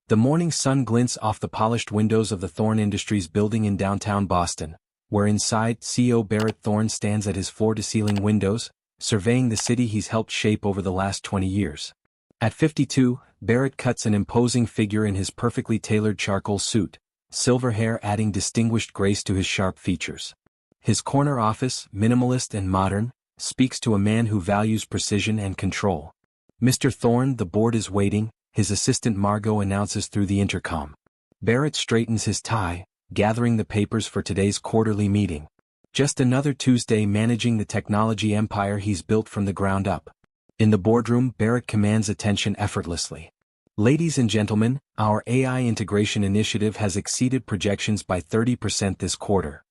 The morning sun glints off the polished windows of the Thorne Industries building in downtown Boston, where inside CEO Barrett Thorne stands at his floor-to-ceiling windows, surveying the city he's helped shape over the last 20 years. At 52, Barrett cuts an imposing figure in his perfectly tailored charcoal suit, silver hair adding distinguished grace to his sharp features. His corner office, minimalist and modern, speaks to a man who values precision and control. "Mr. Thorne, the board is waiting," his assistant Margot announces through the intercom. Barrett straightens his tie, gathering the papers for today's quarterly meeting. Just another Tuesday managing the technology empire he's built from the ground up. In the boardroom, Barrett commands attention effortlessly. "Ladies and gentlemen, our AI integration initiative has exceeded projections by 30% this quarter."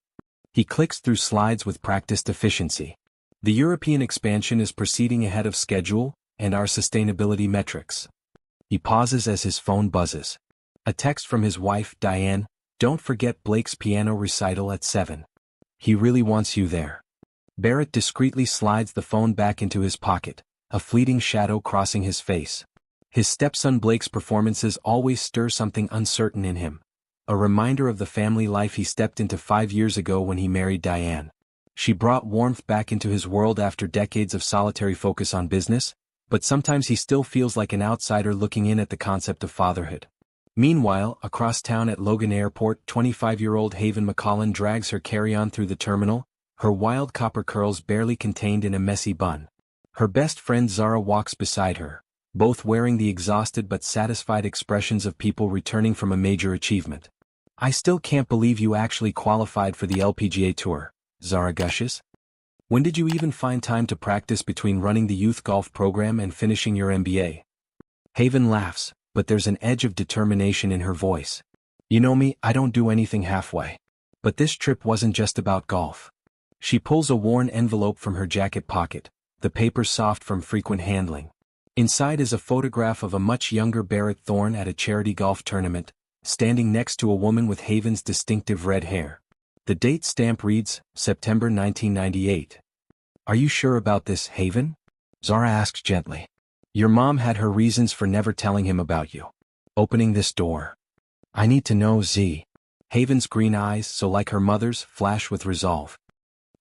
He clicks through slides with practiced efficiency. "The European expansion is proceeding ahead of schedule, and our sustainability metrics." He pauses as his phone buzzes. A text from his wife, Diane, "Don't forget Blake's piano recital at 7. He really wants you there." Barrett discreetly slides the phone back into his pocket, a fleeting shadow crossing his face. His stepson Blake's performances always stir something uncertain in him. A reminder of the family life he stepped into 5 years ago when he married Diane. She brought warmth back into his world after decades of solitary focus on business, but sometimes he still feels like an outsider looking in at the concept of fatherhood. Meanwhile, across town at Logan Airport, 25-year-old Haven McCollin drags her carry-on through the terminal, her wild copper curls barely contained in a messy bun. Her best friend Zara walks beside her, both wearing the exhausted but satisfied expressions of people returning from a major achievement. "I still can't believe you actually qualified for the LPGA Tour," Zara gushes. "When did you even find time to practice between running the youth golf program and finishing your MBA?" Haven laughs, but there's an edge of determination in her voice. "You know me, I don't do anything halfway. But this trip wasn't just about golf." She pulls a worn envelope from her jacket pocket, the paper soft from frequent handling. Inside is a photograph of a much younger Barrett Thorne at a charity golf tournament, standing next to a woman with Haven's distinctive red hair. The date stamp reads, September 1998. "Are you sure about this, Haven?" Zara asks gently. "Your mom had her reasons for never telling him about you. Opening this door. I need to know, Z." Haven's green eyes, so like her mother's, flash with resolve.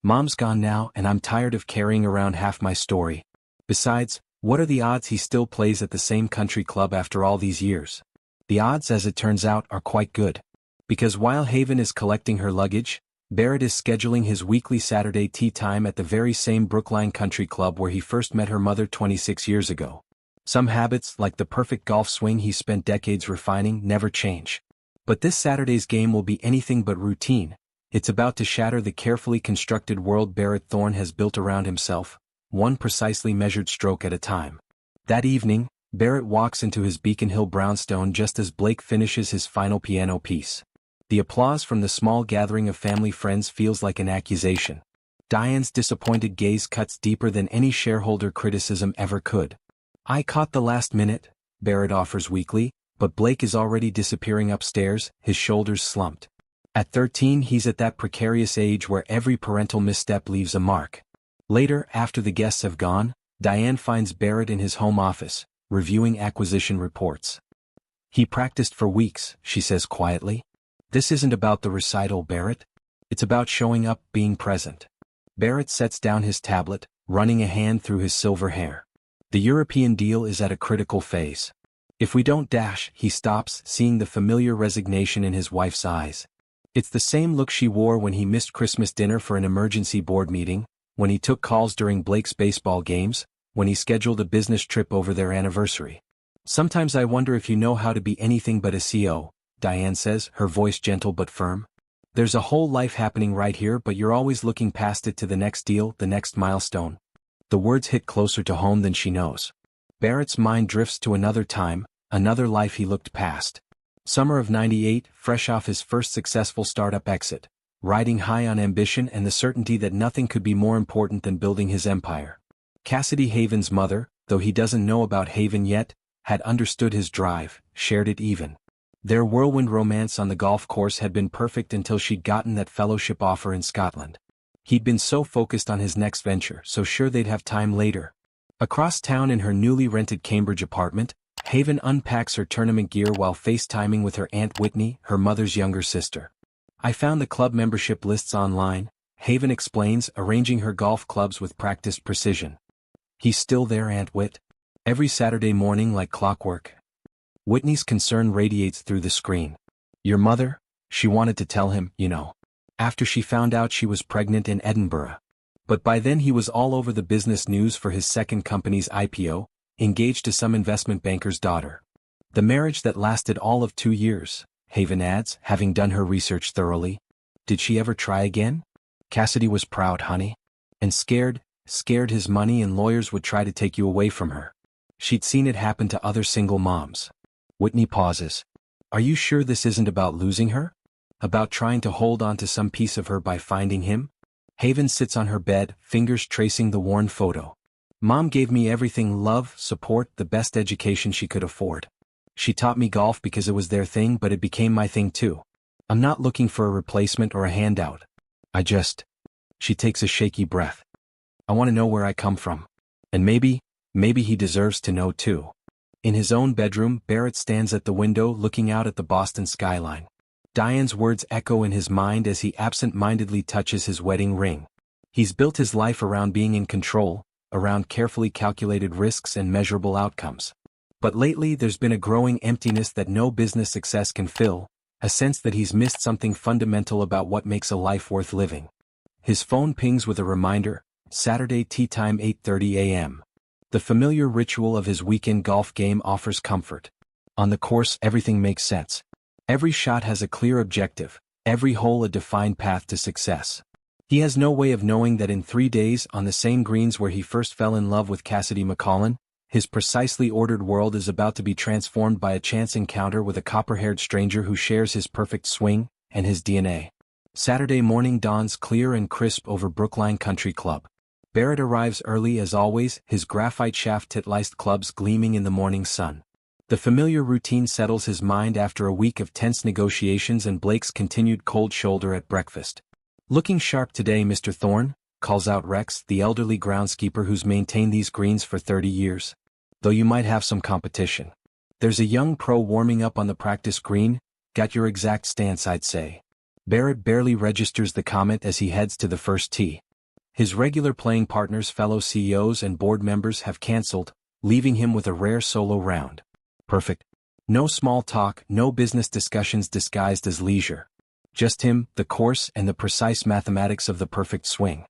"Mom's gone now and I'm tired of carrying around half my story. Besides, what are the odds he still plays at the same country club after all these years?" The odds, as it turns out, are quite good. Because while Haven is collecting her luggage, Barrett is scheduling his weekly Saturday tea time at the very same Brookline Country Club where he first met her mother 26 years ago. Some habits, like the perfect golf swing he spent decades refining, never change. But this Saturday's game will be anything but routine. It's about to shatter the carefully constructed world Barrett Thorne has built around himself, one precisely measured stroke at a time. That evening, Barrett walks into his Beacon Hill brownstone just as Blake finishes his final piano piece. The applause from the small gathering of family friends feels like an accusation. Diane's disappointed gaze cuts deeper than any shareholder criticism ever could. "I caught the last minute," Barrett offers weakly, but Blake is already disappearing upstairs, his shoulders slumped. At 13 he's at that precarious age where every parental misstep leaves a mark. Later, after the guests have gone, Diane finds Barrett in his home office, reviewing acquisition reports. "He practiced for weeks," she says quietly. "This isn't about the recital, Barrett. It's about showing up, being present." Barrett sets down his tablet, running a hand through his silver hair. The European deal is at a critical phase. "If we don't dash," he stops, seeing the familiar resignation in his wife's eyes. It's the same look she wore when he missed Christmas dinner for an emergency board meeting, when he took calls during Blake's baseball games, when he scheduled a business trip over their anniversary. "Sometimes I wonder if you know how to be anything but a CO, Diane says, her voice gentle but firm. "There's a whole life happening right here, but you're always looking past it to the next deal, the next milestone." The words hit closer to home than she knows. Barrett's mind drifts to another time, another life he looked past. Summer of '98, fresh off his first successful startup exit, riding high on ambition and the certainty that nothing could be more important than building his empire. Cassidy Haven's mother, though he doesn't know about Haven yet, had understood his drive, shared it even. Their whirlwind romance on the golf course had been perfect until she'd gotten that fellowship offer in Scotland. He'd been so focused on his next venture, so sure they'd have time later. Across town in her newly rented Cambridge apartment, Haven unpacks her tournament gear while FaceTiming with her Aunt Whitney, her mother's younger sister. I found the club membership lists online, Haven explains, arranging her golf clubs with practiced precision. He's still there, Aunt Whit? Every Saturday morning like clockwork. Whitney's concern radiates through the screen. Your mother? She wanted to tell him, you know. After she found out she was pregnant in Edinburgh. But by then he was all over the business news for his second company's IPO, engaged to some investment banker's daughter. The marriage that lasted all of 2 years, Haven adds, having done her research thoroughly. Did she ever try again? Cassidy was proud, honey. And scared his money and lawyers would try to take you away from her. She'd seen it happen to other single moms. Whitney pauses. Are you sure this isn't about losing her? About trying to hold on to some piece of her by finding him? Haven sits on her bed, fingers tracing the worn photo. Mom gave me everything: love, support, the best education she could afford. She taught me golf because it was their thing, but it became my thing too. I'm not looking for a replacement or a handout. She takes a shaky breath. I want to know where I come from. And maybe he deserves to know too. In his own bedroom, Barrett stands at the window looking out at the Boston skyline. Diane's words echo in his mind as he absent-mindedly touches his wedding ring. He's built his life around being in control, around carefully calculated risks and measurable outcomes. But lately there's been a growing emptiness that no business success can fill, a sense that he's missed something fundamental about what makes a life worth living. His phone pings with a reminder, Saturday tee time 8:30 a.m. The familiar ritual of his weekend golf game offers comfort. On the course, everything makes sense. Every shot has a clear objective, every hole a defined path to success. He has no way of knowing that in 3 days, on the same greens where he first fell in love with Cassidy McCollin, his precisely ordered world is about to be transformed by a chance encounter with a copper-haired stranger who shares his perfect swing and his DNA. Saturday morning dawns clear and crisp over Brookline Country Club. Barrett arrives early as always, his graphite shaft titliced clubs gleaming in the morning sun. The familiar routine settles his mind after a week of tense negotiations and Blake's continued cold shoulder at breakfast. Looking sharp today, Mr. Thorne, calls out Rex, the elderly groundskeeper who's maintained these greens for 30 years. Though you might have some competition. There's a young pro warming up on the practice green, got your exact stance, I'd say. Barrett barely registers the comment as he heads to the first tee. His regular playing partners, fellow CEOs and board members have cancelled, leaving him with a rare solo round. Perfect. No small talk, no business discussions disguised as leisure. Just him, the course, and the precise mathematics of the perfect swing.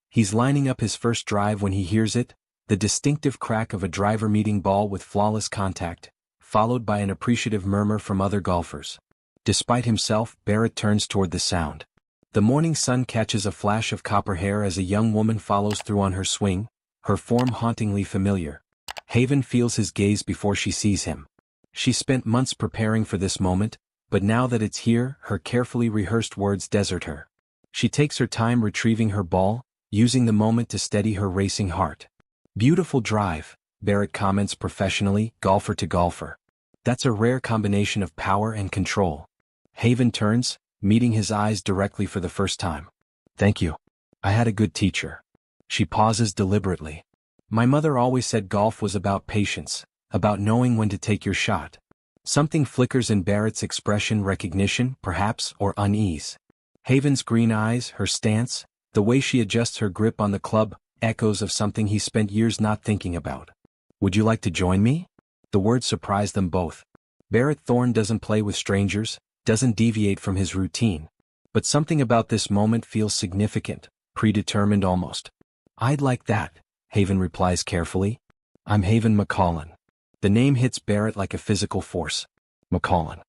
He's lining up his first drive when he hears it, the distinctive crack of a driver meeting ball with flawless contact, followed by an appreciative murmur from other golfers. Despite himself, Barrett turns toward the sound. The morning sun catches a flash of copper hair as a young woman follows through on her swing, her form hauntingly familiar. Haven feels his gaze before she sees him. She spent months preparing for this moment, but now that it's here, her carefully rehearsed words desert her. She takes her time retrieving her ball, using the moment to steady her racing heart. Beautiful drive, Barrett comments professionally, golfer to golfer. That's a rare combination of power and control. Haven turns, meeting his eyes directly for the first time. Thank you. I had a good teacher. She pauses deliberately. My mother always said golf was about patience, about knowing when to take your shot. Something flickers in Barrett's expression, recognition, perhaps, or unease. Haven's green eyes, her stance, the way she adjusts her grip on the club, echoes of something he spent years not thinking about. Would you like to join me? The words surprise them both. Barrett Thorne doesn't play with strangers, doesn't deviate from his routine. But something about this moment feels significant, predetermined almost. I'd like that, Haven replies carefully. I'm Haven McCollin. The name hits Barrett like a physical force. McCollin.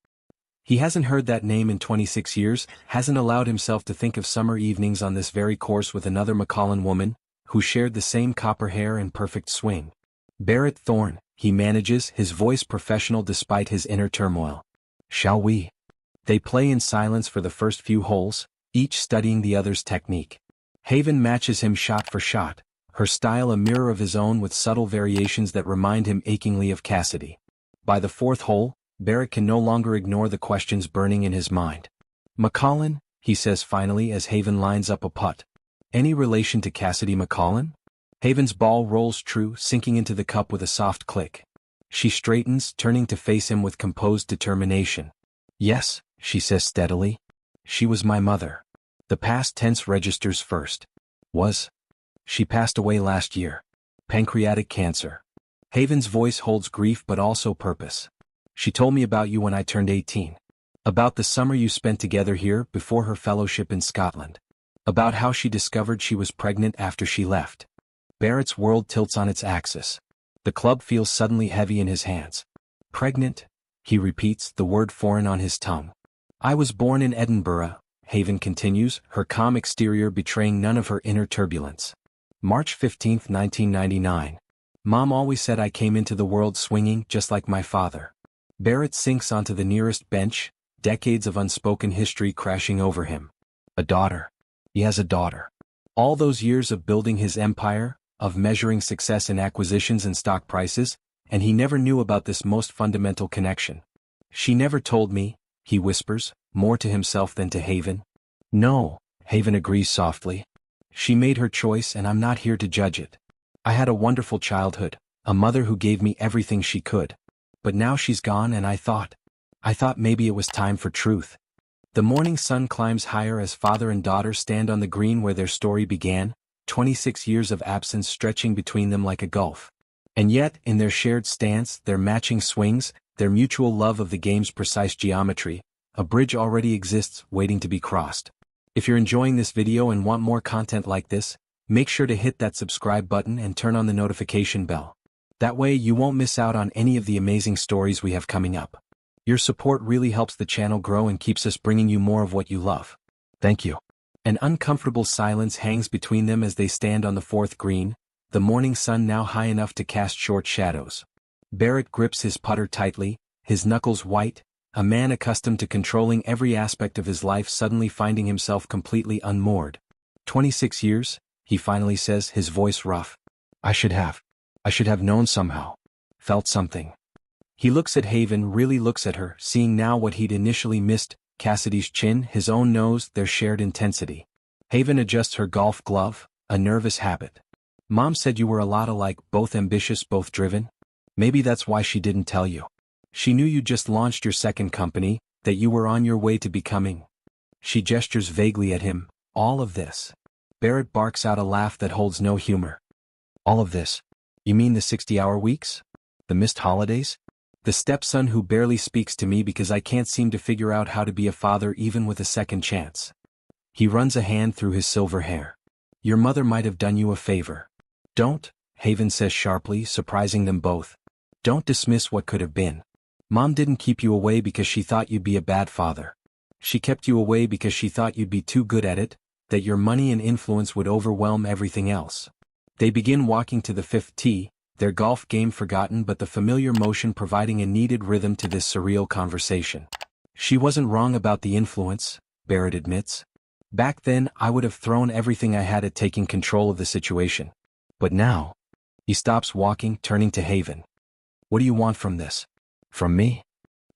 He hasn't heard that name in 26 years, hasn't allowed himself to think of summer evenings on this very course with another McCollin woman, who shared the same copper hair and perfect swing. Barrett Thorne, he manages, his voice professional despite his inner turmoil. Shall we? They play in silence for the first few holes, each studying the other's technique. Haven matches him shot for shot, her style a mirror of his own with subtle variations that remind him achingly of Cassidy. By the fourth hole, Barrett can no longer ignore the questions burning in his mind. McCollin, he says finally as Haven lines up a putt. Any relation to Cassidy McCollin? Haven's ball rolls true, sinking into the cup with a soft click. She straightens, turning to face him with composed determination. Yes, she says steadily. She was my mother. The past tense registers first. Was. She passed away last year. Pancreatic cancer. Haven's voice holds grief but also purpose. She told me about you when I turned 18. About the summer you spent together here before her fellowship in Scotland. About how she discovered she was pregnant after she left. Barrett's world tilts on its axis. The club feels suddenly heavy in his hands. Pregnant? He repeats, the word foreign on his tongue. I was born in Edinburgh, Haven continues, her calm exterior betraying none of her inner turbulence. March 15, 1999. Mom always said I came into the world swinging just like my father. Barrett sinks onto the nearest bench, decades of unspoken history crashing over him. A daughter. He has a daughter. All those years of building his empire, of measuring success in acquisitions and stock prices, and he never knew about this most fundamental connection. She never told me, he whispers, more to himself than to Haven. No, Haven agrees softly. She made her choice and I'm not here to judge it. I had a wonderful childhood, a mother who gave me everything she could. But now she's gone and I thought maybe it was time for truth. The morning sun climbs higher as father and daughter stand on the green where their story began, 26 years of absence stretching between them like a gulf. And yet, in their shared stance, their matching swings, their mutual love of the game's precise geometry, a bridge already exists waiting to be crossed. If you're enjoying this video and want more content like this, make sure to hit that subscribe button and turn on the notification bell. That way you won't miss out on any of the amazing stories we have coming up. Your support really helps the channel grow and keeps us bringing you more of what you love. Thank you. An uncomfortable silence hangs between them as they stand on the fourth green, the morning sun now high enough to cast short shadows. Barrett grips his putter tightly, his knuckles white, a man accustomed to controlling every aspect of his life suddenly finding himself completely unmoored. 26 years, he finally says, his voice rough. I should have known somehow. Felt something. He looks at Haven, really looks at her, seeing now what he'd initially missed, Cassidy's chin, his own nose, their shared intensity. Haven adjusts her golf glove, a nervous habit. Mom said you were a lot alike, both ambitious, both driven. Maybe that's why she didn't tell you. She knew you just launched your second company, that you were on your way to becoming. She gestures vaguely at him, all of this. Barrett barks out a laugh that holds no humor. All of this? You mean the 60-hour weeks? The missed holidays? The stepson who barely speaks to me because I can't seem to figure out how to be a father even with a second chance. He runs a hand through his silver hair. Your mother might have done you a favor. Don't, Haven says sharply, surprising them both. Don't dismiss what could have been. Mom didn't keep you away because she thought you'd be a bad father. She kept you away because she thought you'd be too good at it, that your money and influence would overwhelm everything else. They begin walking to the fifth tee, their golf game forgotten but the familiar motion providing a needed rhythm to this surreal conversation. She wasn't wrong about the influence, Barrett admits. Back then I would have thrown everything I had at taking control of the situation. But now... He stops walking, turning to Haven. What do you want from this? From me?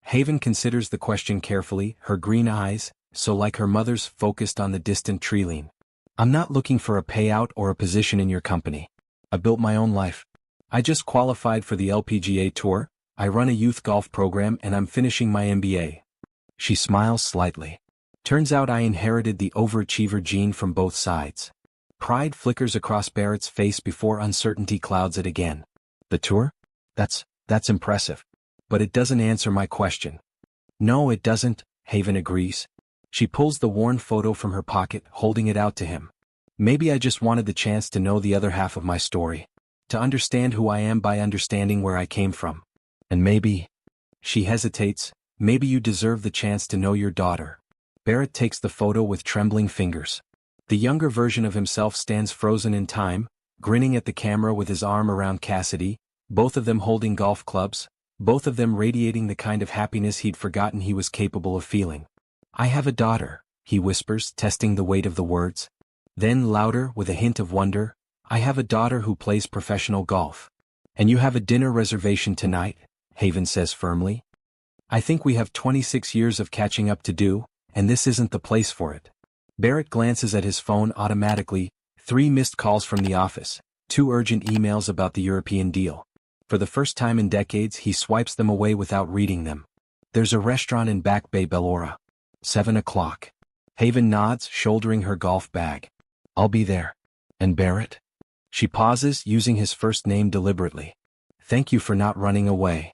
Haven considers the question carefully, her green eyes, so like her mother's, focused on the distant tree-line. I'm not looking for a payout or a position in your company. I built my own life. I just qualified for the LPGA Tour, I run a youth golf program and I'm finishing my MBA. She smiles slightly. Turns out I inherited the overachiever gene from both sides. Pride flickers across Barrett's face before uncertainty clouds it again. The tour? That's impressive. But it doesn't answer my question. No, it doesn't, Haven agrees. She pulls the worn photo from her pocket, holding it out to him. Maybe I just wanted the chance to know the other half of my story. To understand who I am by understanding where I came from. And maybe... She hesitates, maybe you deserve the chance to know your daughter. Barrett takes the photo with trembling fingers. The younger version of himself stands frozen in time, grinning at the camera with his arm around Cassidy, both of them holding golf clubs, both of them radiating the kind of happiness he'd forgotten he was capable of feeling. I have a daughter, he whispers, testing the weight of the words. Then louder, with a hint of wonder, I have a daughter who plays professional golf. And you have a dinner reservation tonight, Haven says firmly. I think we have 26 years of catching up to do, and this isn't the place for it. Barrett glances at his phone automatically, 3 missed calls from the office, 2 urgent emails about the European deal. For the first time in decades he swipes them away without reading them. There's a restaurant in Back Bay Bellora. 7 o'clock. Haven nods, shouldering her golf bag. I'll be there. And Barrett? She pauses, using his first name deliberately. Thank you for not running away.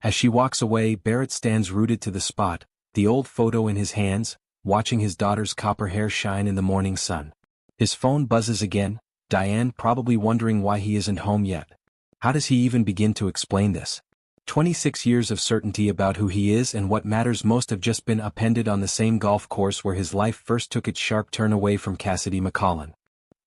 As she walks away, Barrett stands rooted to the spot, the old photo in his hands, watching his daughter's copper hair shine in the morning sun. His phone buzzes again, Diane probably wondering why he isn't home yet. How does he even begin to explain this? 26 years of certainty about who he is and what matters most have just been upended on the same golf course where his life first took its sharp turn away from Cassidy McCollum.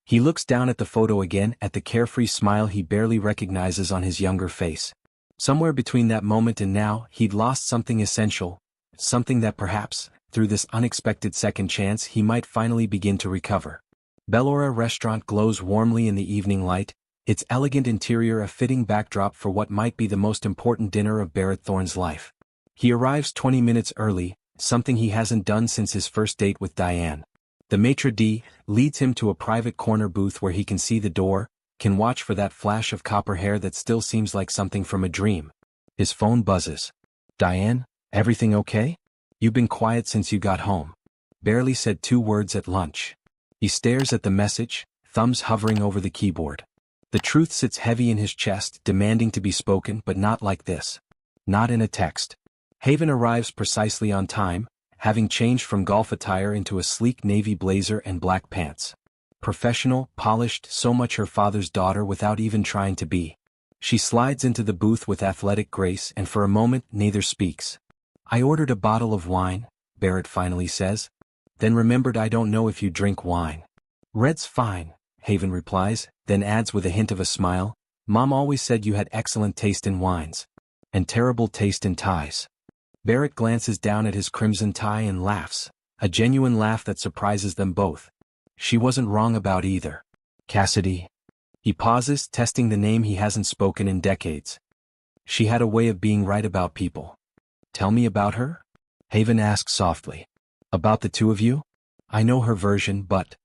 He looks down at the photo again, at the carefree smile he barely recognizes on his younger face. Somewhere between that moment and now, he'd lost something essential, something that perhaps, through this unexpected second chance, he might finally begin to recover. Bellora Restaurant glows warmly in the evening light, its elegant interior a fitting backdrop for what might be the most important dinner of Barrett Thorne's life. He arrives 20 minutes early, something he hasn't done since his first date with Diane. The maitre d' leads him to a private corner booth where he can see the door, can watch for that flash of copper hair that still seems like something from a dream. His phone buzzes. Diane, everything okay? You've been quiet since you got home. Barely said 2 words at lunch. He stares at the message, thumbs hovering over the keyboard. The truth sits heavy in his chest, demanding to be spoken, but not like this. Not in a text. Haven arrives precisely on time, having changed from golf attire into a sleek navy blazer and black pants. Professional, polished, so much her father's daughter without even trying to be. She slides into the booth with athletic grace and for a moment neither speaks. I ordered a bottle of wine, Barrett finally says. Then remembered I don't know if you drink wine. Red's fine, Haven replies, then adds with a hint of a smile, Mom always said you had excellent taste in wines. And terrible taste in ties. Barrett glances down at his crimson tie and laughs, a genuine laugh that surprises them both. She wasn't wrong about either. Cassidy. He pauses, testing the name he hasn't spoken in decades. She had a way of being right about people. Tell me about her? Haven asks softly. About the two of you? I know her version, but...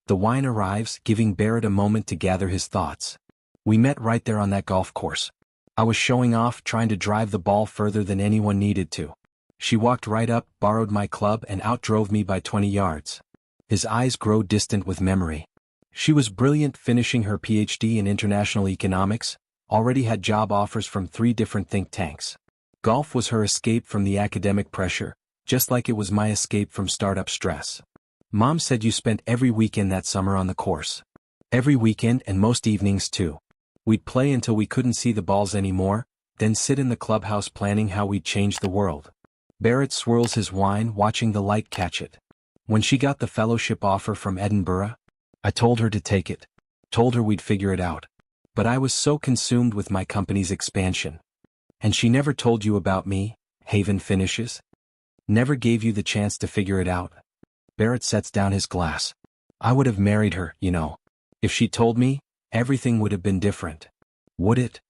The wine arrives, giving Barrett a moment to gather his thoughts. We met right there on that golf course. I was showing off, trying to drive the ball further than anyone needed to. She walked right up, borrowed my club and outdrove me by 20 yards. His eyes grow distant with memory. She was brilliant, finishing her PhD in international economics, already had job offers from 3 different think tanks. Golf was her escape from the academic pressure, just like it was my escape from startup stress. Mom said you spent every weekend that summer on the course. Every weekend and most evenings too. We'd play until we couldn't see the balls anymore, then sit in the clubhouse planning how we'd change the world. Barrett swirls his wine, watching the light catch it. When she got the fellowship offer from Edinburgh, I told her to take it. Told her we'd figure it out. But I was so consumed with my company's expansion. And she never told you about me, Haven finishes. Never gave you the chance to figure it out. Barrett sets down his glass. I would have married her, you know. If she told me, everything would have been different. Would it?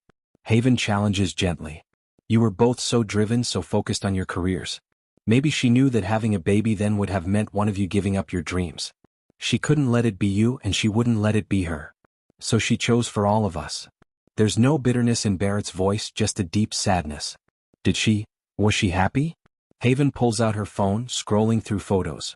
Haven challenges gently. You were both so driven, so focused on your careers. Maybe she knew that having a baby then would have meant one of you giving up your dreams. She couldn't let it be you and she wouldn't let it be her. So she chose for all of us. There's no bitterness in Barrett's voice, just a deep sadness. Was she happy? Haven pulls out her phone, scrolling through photos.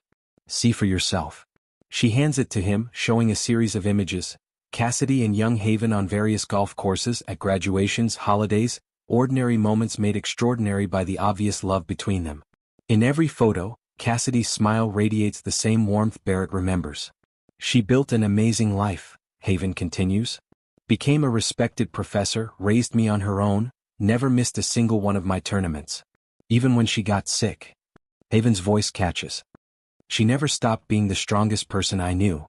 See for yourself. She hands it to him, showing a series of images. Cassidy and young Haven on various golf courses, at graduations, holidays, ordinary moments made extraordinary by the obvious love between them. In every photo, Cassidy's smile radiates the same warmth Barrett remembers. She built an amazing life, Haven continues. Became a respected professor, raised me on her own, never missed a single one of my tournaments. Even when she got sick. Haven's voice catches. She never stopped being the strongest person I knew.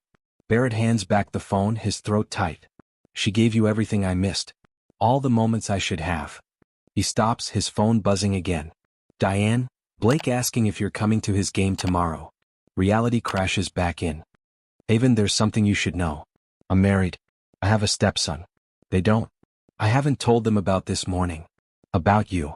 Barrett hands back the phone, his throat tight. She gave you everything I missed. All the moments I should have. He stops, his phone buzzing again. Diane, Blake asking if you're coming to his game tomorrow. Reality crashes back in. Haven, there's something you should know. I'm married. I have a stepson. They don't. I haven't told them about this morning. About you.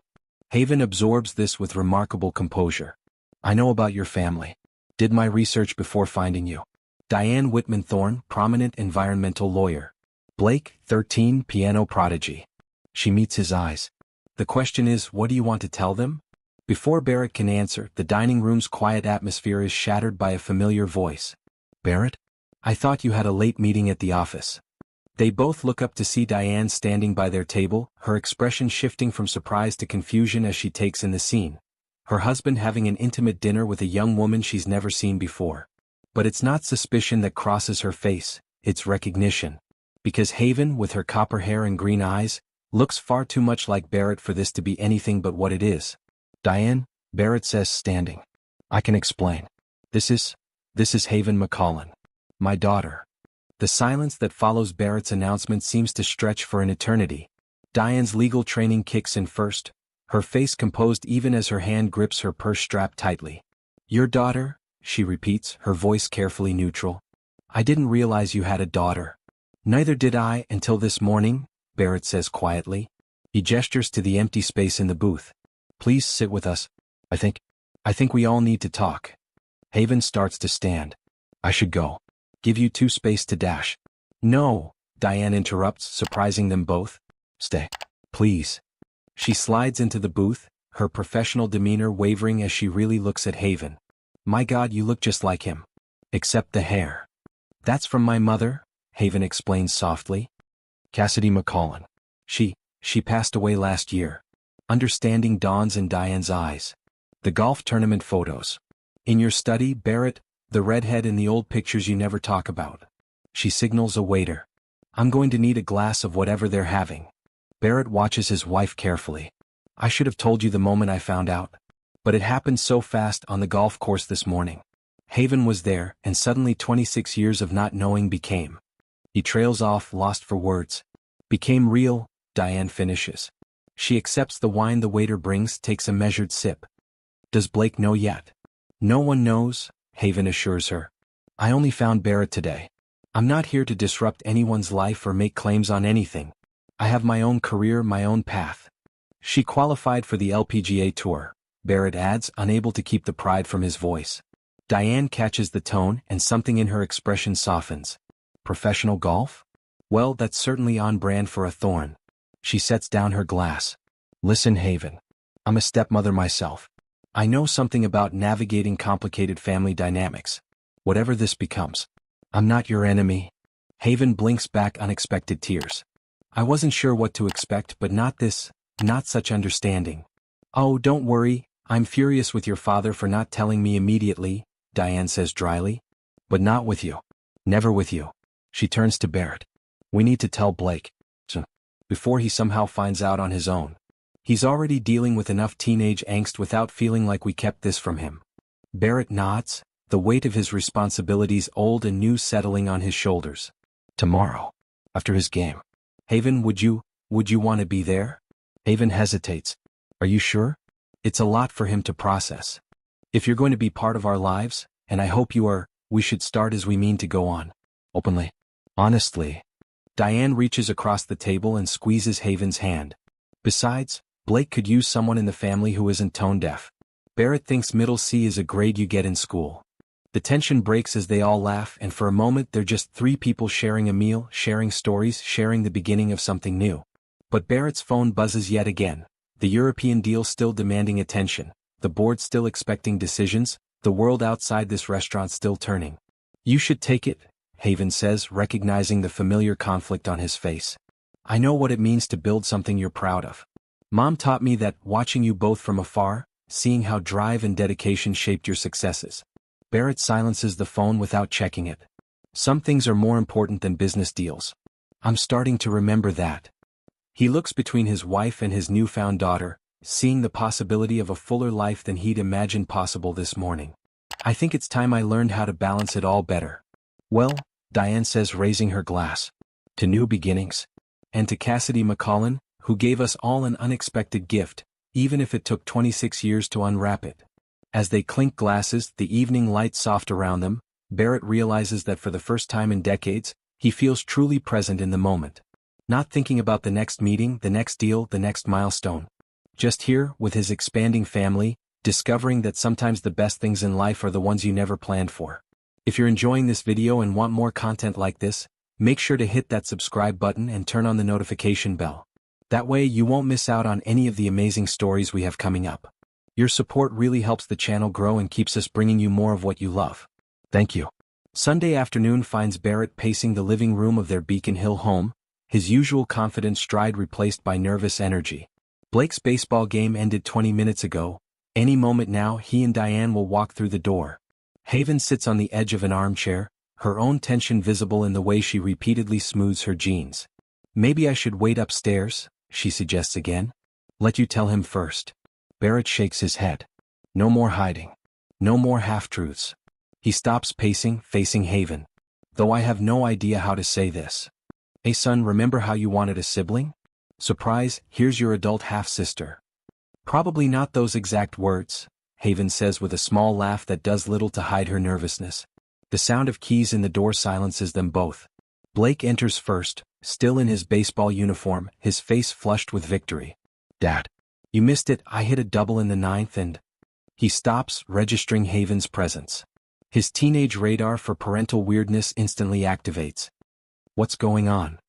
Haven absorbs this with remarkable composure. I know about your family. Did my research before finding you. Diane Whitman Thorne, prominent environmental lawyer. Blake, 13, piano prodigy. She meets his eyes. The question is, what do you want to tell them? Before Barrett can answer, the dining room's quiet atmosphere is shattered by a familiar voice. Barrett? I thought you had a late meeting at the office. They both look up to see Diane standing by their table, her expression shifting from surprise to confusion as she takes in the scene. Her husband having an intimate dinner with a young woman she's never seen before. But it's not suspicion that crosses her face, it's recognition. Because Haven, with her copper hair and green eyes, looks far too much like Barrett for this to be anything but what it is. Diane, Barrett says, standing. I can explain. This is Haven McCollin. My daughter. The silence that follows Barrett's announcement seems to stretch for an eternity. Diane's legal training kicks in first, her face composed even as her hand grips her purse strap tightly. Your daughter? She repeats, her voice carefully neutral. I didn't realize you had a daughter. Neither did I until this morning, Barrett says quietly. He gestures to the empty space in the booth. Please sit with us. I think we all need to talk. Haven starts to stand. I should go. Give you two space to dash. No, Diane interrupts, surprising them both. Stay. Please. She slides into the booth, her professional demeanor wavering as she really looks at Haven. My God, you look just like him. Except the hair. That's from my mother, Haven explains softly. Cassidy McCollin. She passed away last year. Understanding dawns in Diane's eyes. The golf tournament photos. In your study, Barrett, the redhead in the old pictures you never talk about. She signals a waiter. I'm going to need a glass of whatever they're having. Barrett watches his wife carefully. I should have told you the moment I found out. But it happened so fast on the golf course this morning. Haven was there, and suddenly 26 years of not knowing became. He trails off, lost for words. Became real, Diane finishes. She accepts the wine the waiter brings, takes a measured sip. Does Blake know yet? No one knows, Haven assures her. I only found Barrett today. I'm not here to disrupt anyone's life or make claims on anything. I have my own career, my own path. She qualified for the LPGA Tour, Barrett adds, unable to keep the pride from his voice. Diane catches the tone, and something in her expression softens. Professional golf? Well, that's certainly on brand for a Thorne. She sets down her glass. Listen, Haven. I'm a stepmother myself. I know something about navigating complicated family dynamics. Whatever this becomes. I'm not your enemy. Haven blinks back unexpected tears. I wasn't sure what to expect, but not this, not such understanding. Oh, don't worry, I'm furious with your father for not telling me immediately, Diane says dryly. But not with you. Never with you. She turns to Barrett. We need to tell Blake. Before he somehow finds out on his own. He's already dealing with enough teenage angst without feeling like we kept this from him. Barrett nods, the weight of his responsibilities old and new settling on his shoulders. Tomorrow. After his game. Haven, would you want to be there? Haven hesitates. Are you sure? It's a lot for him to process. If you're going to be part of our lives, and I hope you are, we should start as we mean to go on. Openly. Honestly. Diane reaches across the table and squeezes Haven's hand. Besides, Blake could use someone in the family who isn't tone deaf. Barrett thinks middle C is a grade you get in school. The tension breaks as they all laugh, and for a moment they're just three people sharing a meal, sharing stories, sharing the beginning of something new. But Barrett's phone buzzes yet again. The European deal still demanding attention, the board still expecting decisions, the world outside this restaurant still turning. You should take it, Haven says, recognizing the familiar conflict on his face. I know what it means to build something you're proud of. Mom taught me that, watching you both from afar, seeing how drive and dedication shaped your successes. Barrett silences the phone without checking it. Some things are more important than business deals. I'm starting to remember that. He looks between his wife and his newfound daughter, seeing the possibility of a fuller life than he'd imagined possible this morning. I think it's time I learned how to balance it all better. Well, Diane says, raising her glass. To new beginnings. And to Cassidy McCollin, who gave us all an unexpected gift, even if it took 26 years to unwrap it. As they clink glasses, the evening light soft around them, Barrett realizes that for the first time in decades, he feels truly present in the moment. Not thinking about the next meeting, the next deal, the next milestone. Just here, with his expanding family, discovering that sometimes the best things in life are the ones you never planned for. If you're enjoying this video and want more content like this, make sure to hit that subscribe button and turn on the notification bell. That way you won't miss out on any of the amazing stories we have coming up. Your support really helps the channel grow and keeps us bringing you more of what you love. Thank you. Sunday afternoon finds Barrett pacing the living room of their Beacon Hill home, his usual confident stride replaced by nervous energy. Blake's baseball game ended 20 minutes ago. Any moment now he and Diane will walk through the door. Haven sits on the edge of an armchair, her own tension visible in the way she repeatedly smooths her jeans. Maybe I should wait upstairs, she suggests again. Let you tell him first. Barrett shakes his head. No more hiding. No more half-truths. He stops pacing, facing Haven. Though I have no idea how to say this. Hey son, remember how you wanted a sibling? Surprise, here's your adult half-sister. Probably not those exact words, Haven says with a small laugh that does little to hide her nervousness. The sound of keys in the door silences them both. Blake enters first, still in his baseball uniform, his face flushed with victory. Dad. You missed it, I hit a double in the ninth and... He stops, registering Haven's presence. His teenage radar for parental weirdness instantly activates. What's going on?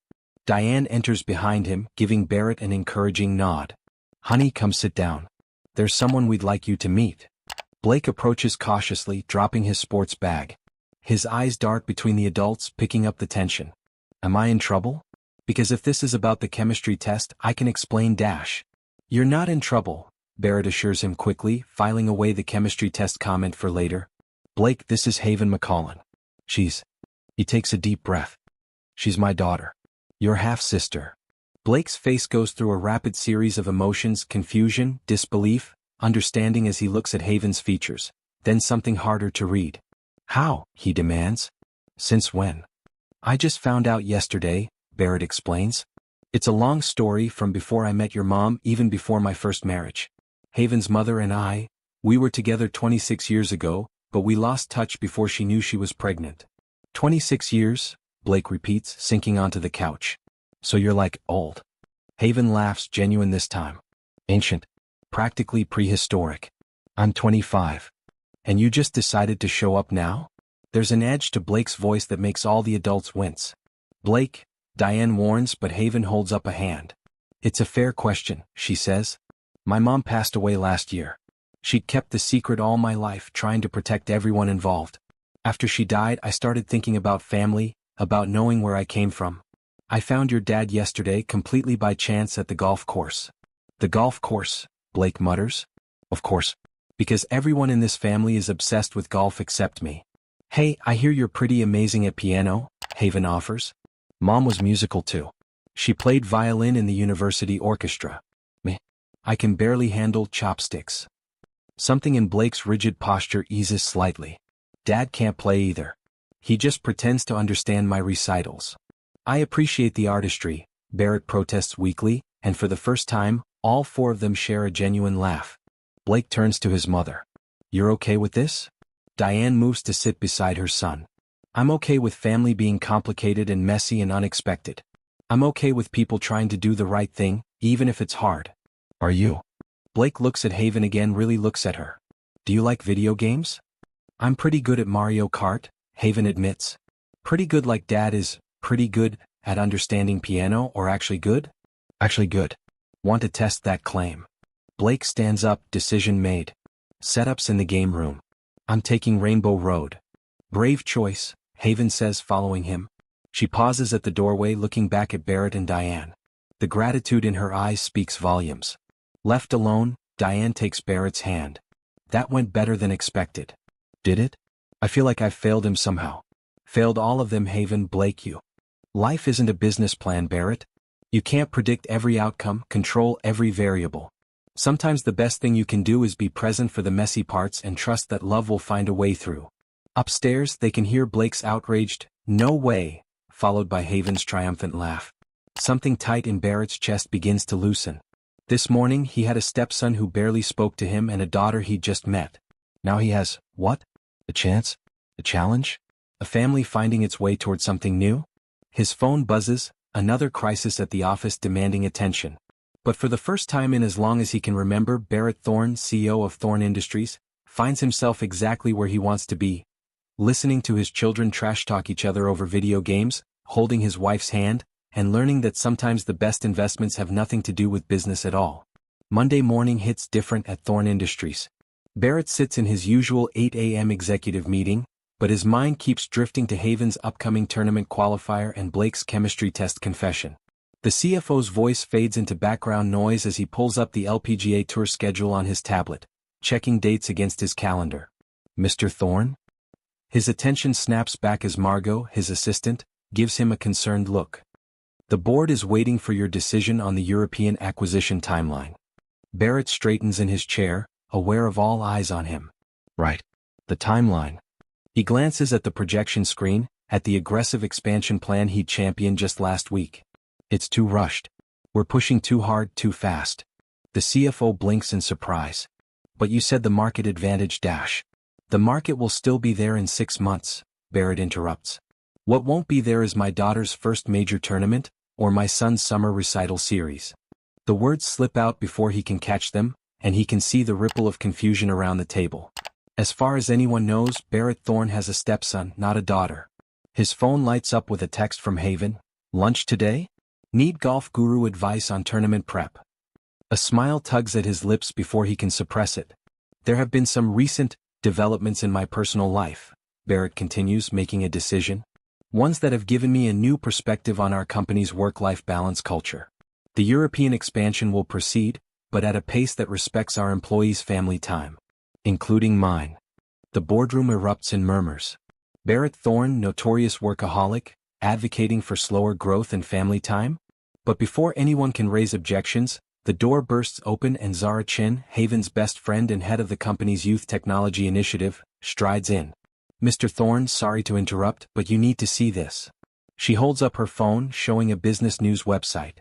Diane enters behind him, giving Barrett an encouraging nod. Honey, come sit down. There's someone we'd like you to meet. Blake approaches cautiously, dropping his sports bag. His eyes dart between the adults, picking up the tension. Am I in trouble? Because if this is about the chemistry test, I can explain dash. You're not in trouble, Barrett assures him quickly, filing away the chemistry test comment for later. Blake, this is Haven McCollin. He takes a deep breath. She's my daughter. Your half-sister. Blake's face goes through a rapid series of emotions, confusion, disbelief, understanding as he looks at Haven's features, then something harder to read. How? He demands. Since when? I just found out yesterday, Barrett explains. It's a long story from before I met your mom, even before my first marriage. Haven's mother and we were together 26 years ago, but we lost touch before she knew she was pregnant. 26 years? Blake repeats, sinking onto the couch. So you're like, old. Haven laughs, genuine this time. Ancient. Practically prehistoric. I'm 25. And you just decided to show up now? There's an edge to Blake's voice that makes all the adults wince. Blake, Diane warns, but Haven holds up a hand. It's a fair question, she says. My mom passed away last year. She'd kept the secret all my life, trying to protect everyone involved. After she died, I started thinking about family, about knowing where I came from. I found your dad yesterday completely by chance at the golf course. The golf course, Blake mutters. Of course. Because everyone in this family is obsessed with golf except me. Hey, I hear you're pretty amazing at piano, Haven offers. Mom was musical too. She played violin in the university orchestra. Me. I can barely handle chopsticks. Something in Blake's rigid posture eases slightly. Dad can't play either. He just pretends to understand my recitals. I appreciate the artistry, Barrett protests weakly, and for the first time, all four of them share a genuine laugh. Blake turns to his mother. You're okay with this? Diane moves to sit beside her son. I'm okay with family being complicated and messy and unexpected. I'm okay with people trying to do the right thing, even if it's hard. Are you? Blake looks at Haven again, really looks at her. Do you like video games? I'm pretty good at Mario Kart, Haven admits. Pretty good like Dad is, pretty good at understanding piano, or actually good? Actually good. Want to test that claim. Blake stands up, decision made. Setups in the game room. I'm taking Rainbow Road. Brave choice, Haven says following him. She pauses at the doorway looking back at Barrett and Diane. The gratitude in her eyes speaks volumes. Left alone, Diane takes Barrett's hand. That went better than expected. Did it? I feel like I've failed him somehow. Failed all of them, Haven. Blake, you. Life isn't a business plan, Barrett. You can't predict every outcome, control every variable. Sometimes the best thing you can do is be present for the messy parts and trust that love will find a way through. Upstairs, they can hear Blake's outraged, "No way," followed by Haven's triumphant laugh. Something tight in Barrett's chest begins to loosen. This morning he had a stepson who barely spoke to him and a daughter he'd just met. Now he has, what? A chance? A challenge? A family finding its way toward something new? His phone buzzes, another crisis at the office demanding attention. But for the first time in as long as he can remember, Barrett Thorne, CEO of Thorne Industries, finds himself exactly where he wants to be. Listening to his children trash talk each other over video games, holding his wife's hand, and learning that sometimes the best investments have nothing to do with business at all. Monday morning hits different at Thorn Industries. Barrett sits in his usual 8 a.m. executive meeting, but his mind keeps drifting to Haven's upcoming tournament qualifier and Blake's chemistry test confession. The CFO's voice fades into background noise as he pulls up the LPGA Tour schedule on his tablet, checking dates against his calendar. Mr. Thorn? His attention snaps back as Margot, his assistant, gives him a concerned look. The board is waiting for your decision on the European acquisition timeline. Barrett straightens in his chair, aware of all eyes on him. Right. The timeline. He glances at the projection screen, at the aggressive expansion plan he championed just last week. It's too rushed. We're pushing too hard, too fast. The CFO blinks in surprise. But you said the market advantage dash. The market will still be there in 6 months, Barrett interrupts. What won't be there is my daughter's first major tournament, or my son's summer recital series. The words slip out before he can catch them, and he can see the ripple of confusion around the table. As far as anyone knows, Barrett Thorn has a stepson, not a daughter. His phone lights up with a text from Haven. Lunch today? Need golf guru advice on tournament prep. A smile tugs at his lips before he can suppress it. There have been some recent developments in my personal life, Barrett continues, making a decision. Ones that have given me a new perspective on our company's work-life balance culture. The European expansion will proceed, but at a pace that respects our employees' family time. Including mine. The boardroom erupts in murmurs. Barrett Thorn, notorious workaholic, advocating for slower growth and family time? But before anyone can raise objections, the door bursts open and Zara Chin, Haven's best friend and head of the company's youth technology initiative, strides in. Mr. Thorn, sorry to interrupt, but you need to see this. She holds up her phone, showing a business news website.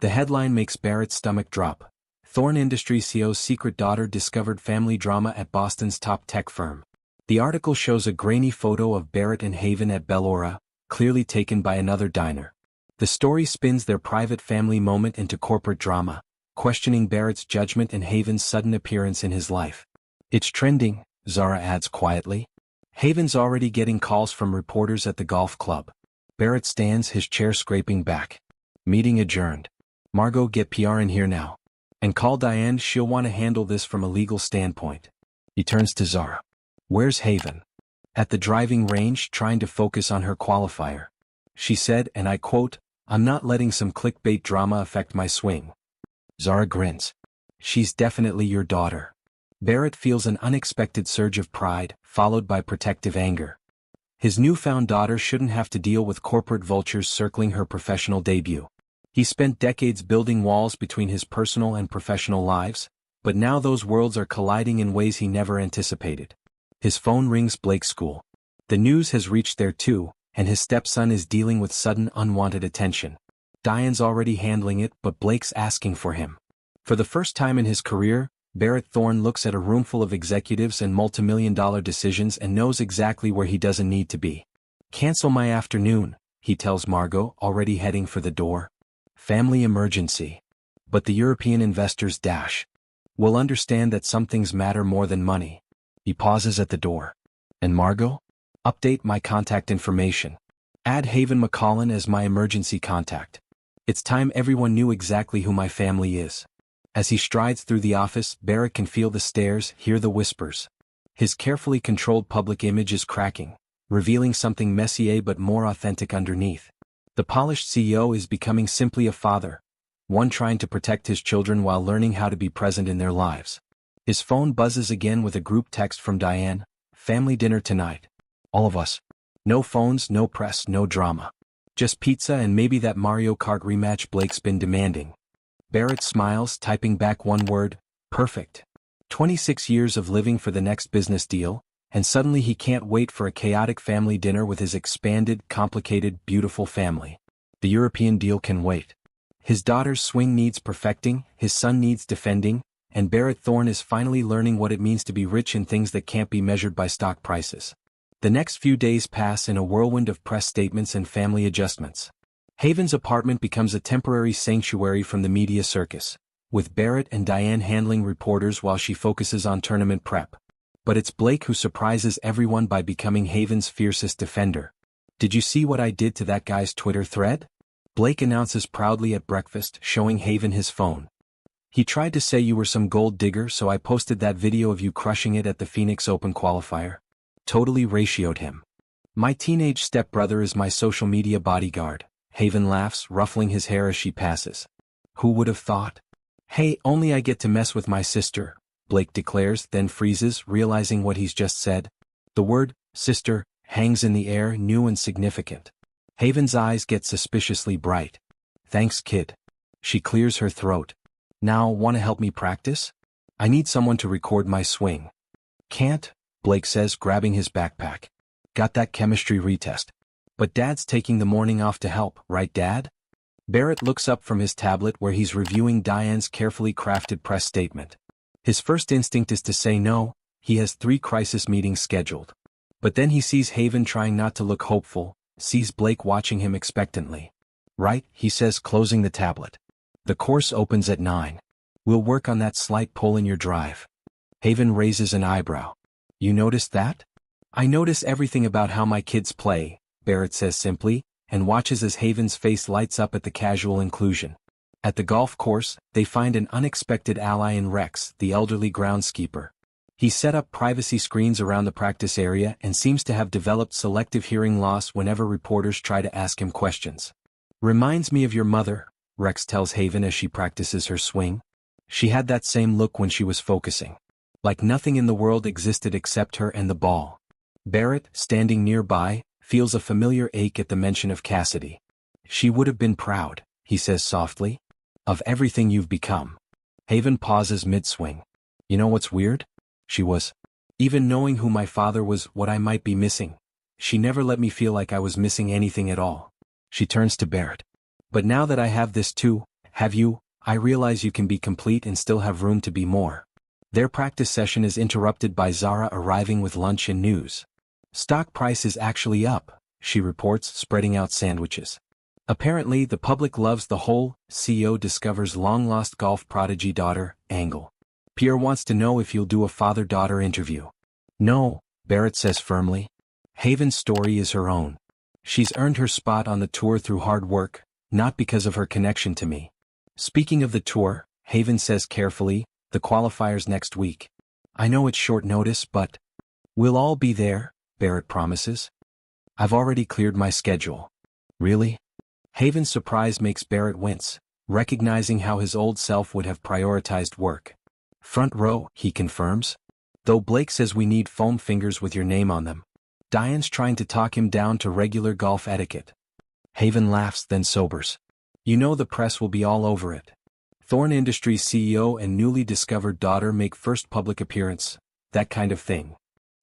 The headline makes Barrett's stomach drop. Thorn Industries CEO's secret daughter discovered family drama at Boston's top tech firm. The article shows a grainy photo of Barrett and Haven at Bellora, clearly taken by another diner. The story spins their private family moment into corporate drama, questioning Barrett's judgment and Haven's sudden appearance in his life. It's trending, Zara adds quietly. Haven's already getting calls from reporters at the golf club. Barrett stands, his chair scraping back. Meeting adjourned. Margot, get PR in here now. And call Diane, she'll want to handle this from a legal standpoint. He turns to Zara. Where's Haven? At the driving range, trying to focus on her qualifier. She said, and I quote, I'm not letting some clickbait drama affect my swing. Zara grins. She's definitely your daughter. Barrett feels an unexpected surge of pride, followed by protective anger. His newfound daughter shouldn't have to deal with corporate vultures circling her professional debut. He spent decades building walls between his personal and professional lives, but now those worlds are colliding in ways he never anticipated. His phone rings. Blake's school. The news has reached there too, and his stepson is dealing with sudden unwanted attention. Diane's already handling it, but Blake's asking for him. For the first time in his career, Barrett Thorn looks at a roomful of executives and multimillion-dollar decisions and knows exactly where he doesn't need to be. Cancel my afternoon, he tells Margot, already heading for the door. Family emergency. But the European investors dash. Will understand that some things matter more than money. He pauses at the door. And Margot? Update my contact information. Add Haven McCollin as my emergency contact. It's time everyone knew exactly who my family is. As he strides through the office, Barrett can feel the stares, hear the whispers. His carefully controlled public image is cracking, revealing something messier but more authentic underneath. The polished CEO is becoming simply a father, one trying to protect his children while learning how to be present in their lives. His phone buzzes again with a group text from Diane. Family dinner tonight. All of us. No phones, no press, no drama. Just pizza and maybe that Mario Kart rematch Blake's been demanding. Barrett smiles, typing back one word, perfect. 26 years of living for the next business deal, and suddenly he can't wait for a chaotic family dinner with his expanded, complicated, beautiful family. The European deal can wait. His daughter's swing needs perfecting, his son needs defending, and Barrett Thorn is finally learning what it means to be rich in things that can't be measured by stock prices. The next few days pass in a whirlwind of press statements and family adjustments. Haven's apartment becomes a temporary sanctuary from the media circus, with Barrett and Diane handling reporters while she focuses on tournament prep. But it's Blake who surprises everyone by becoming Haven's fiercest defender. Did you see what I did to that guy's Twitter thread? Blake announces proudly at breakfast, showing Haven his phone. He tried to say you were some gold digger, so I posted that video of you crushing it at the Phoenix Open qualifier. Totally ratioed him. My teenage stepbrother is my social media bodyguard. Haven laughs, ruffling his hair as she passes. Who would have thought? Hey, only I get to mess with my sister, Blake declares, then freezes, realizing what he's just said. The word, sister, hangs in the air, new and significant. Haven's eyes get suspiciously bright. Thanks, kid. She clears her throat. Now, wanna help me practice? I need someone to record my swing. Can't, Blake says, grabbing his backpack. Got that chemistry retest. But Dad's taking the morning off to help, right, Dad? Barrett looks up from his tablet where he's reviewing Diane's carefully crafted press statement. His first instinct is to say no, he has 3 crisis meetings scheduled. But then he sees Haven trying not to look hopeful, sees Blake watching him expectantly. Right, he says, closing the tablet. The course opens at 9. We'll work on that slight pull in your drive. Haven raises an eyebrow. You noticed that? I notice everything about how my kids play, Barrett says simply, and watches as Haven's face lights up at the casual inclusion. At the golf course, they find an unexpected ally in Rex, the elderly groundskeeper. He set up privacy screens around the practice area and seems to have developed selective hearing loss whenever reporters try to ask him questions. Reminds me of your mother, Rex tells Haven as she practices her swing. She had that same look when she was focusing. Like nothing in the world existed except her and the ball. Barrett, standing nearby, feels a familiar ache at the mention of Cassidy. She would have been proud, he says softly. Of everything you've become. Haven pauses mid-swing. You know what's weird? She was. Even knowing who my father was, what I might be missing. She never let me feel like I was missing anything at all. She turns to Barrett. But now that I have this too, have you, I realize you can be complete and still have room to be more. Their practice session is interrupted by Zara arriving with lunch and news. Stock price is actually up, she reports, spreading out sandwiches. Apparently, the public loves the whole, CEO discovers long-lost golf prodigy daughter, angle. Pierre wants to know if you'll do a father-daughter interview. No, Barrett says firmly. Haven's story is her own. She's earned her spot on the tour through hard work, not because of her connection to me. Speaking of the tour, Haven says carefully, the qualifiers next week. I know it's short notice, but we'll all be there, Barrett promises. I've already cleared my schedule. Really? Haven's surprise makes Barrett wince, recognizing how his old self would have prioritized work. Front row, he confirms. Though Blake says we need foam fingers with your name on them. Diane's trying to talk him down to regular golf etiquette. Haven laughs, then sobers. You know the press will be all over it. Thorn Industries CEO and newly discovered daughter make first public appearance, that kind of thing.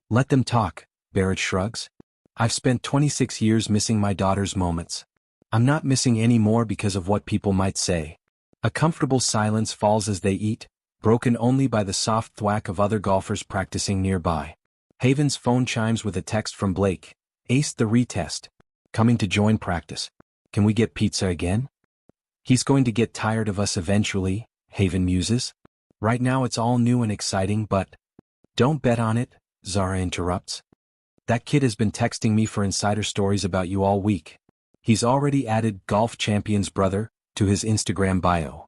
Let them talk, Barrett shrugs. I've spent 26 years missing my daughter's moments. I'm not missing any more because of what people might say. A comfortable silence falls as they eat, broken only by the soft thwack of other golfers practicing nearby. Haven's phone chimes with a text from Blake. Aced the retest. Coming to join practice. Can we get pizza again? He's going to get tired of us eventually, Haven muses. Right now it's all new and exciting, but don't bet on it, Zara interrupts. That kid has been texting me for insider stories about you all week. He's already added golf champion's brother to his Instagram bio.